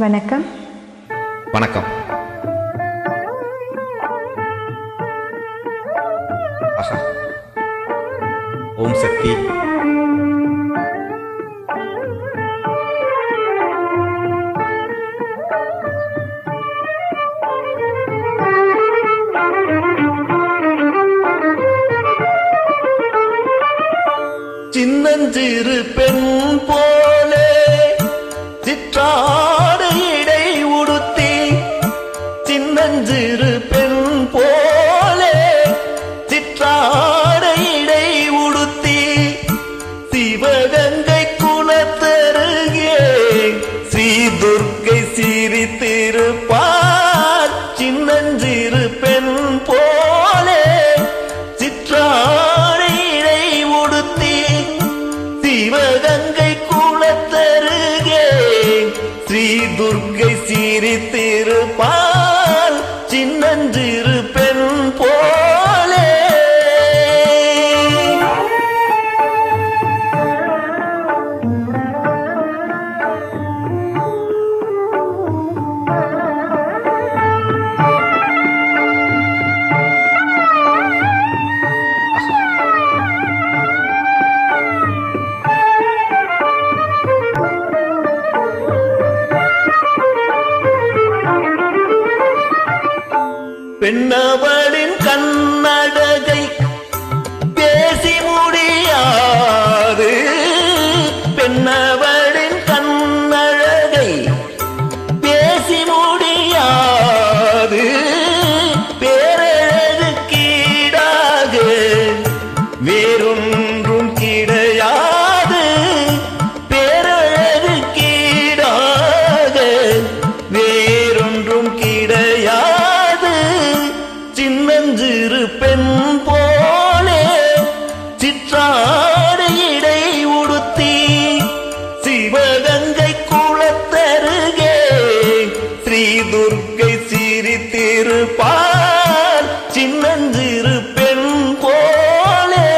வணக்கம். வணக்கம். ஆஹா, ஓம் சக்தி. சின்னஞ்சிறு பெண் போலே சிற்றாடை இடை உடுத்தி, சின்னஞ்சிறு பெண் போலே சிற்றாடை இடை உடுத்தி, சிவகங்கை குலத்தருகே ஸ்ரீ துர்க்கை சிரித்திருப்பார். சின்னஞ்சிறு பெண் போலே சிற்றாடை இடை உடுத்தி, சிவகங்கை குலத்தருகே ஸ்ரீ துர்க்கை சிரித்திருப்பாள். சின்னஞ்சிறு பெண் போலே பெண்ணவளின் கண்ணழகை பேசி முடியாது, பெண்ணவளின் கண்ணழகை பேசி முடியாது, பேரழகுக்கீடாக வேறொன்றும் கிடையாது, பேரழகுக்கீடாக வேறொன்றும் கிடையாது. சின்னஞ்சிறு பெண் போலே சிற்றாடை இடை உடுத்தி, சிவகங்கை குலத்தருகே ஸ்ரீ துர்க்கை சிரித்திருப்பார். சின்னஞ்சிறு பெண் போலே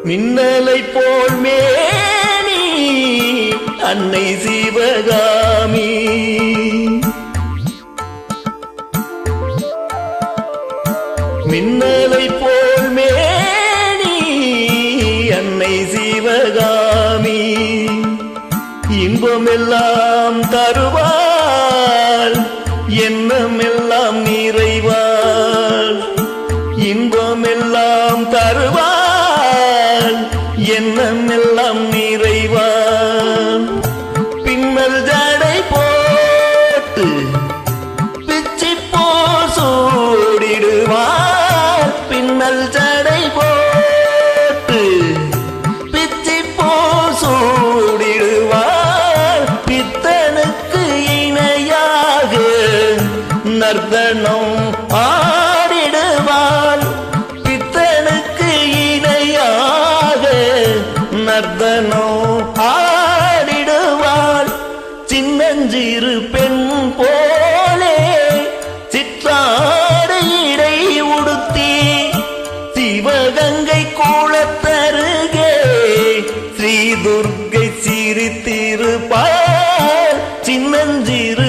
மின்னலை போல் மேனி அன்னை சிவகாமி, மின்னலை போல் மேனி அன்னை சிவகாமி, இன்பமெல்லாம் தருவாள், எண்ணமெல்லாம் நிறைவாள், இன்பமெல்லாம் தருவாள், எண்ணமெல்லாம் நிறைவான். பின்னல் ஜடை போட்டு பிச்சி போசூடிடுவாள், பின்னல் ஜடை போட்டு பிச்சி போசூடிடுவாள். பித்தனுக்கு இணையாக நர்த்தனம் ஆடிடுவாள், பித்தனுக்கு இணையாக நர்த்தனோ ஆடிடுவாள். சின்னஞ்சிறு பெண் போலே சிற்றாடை இடை உடுத்தி, சிவகங்கை குலத்தருகே ஸ்ரீ துர்க்கை சிரித்திருப்பாள். சின்னஞ்சிறு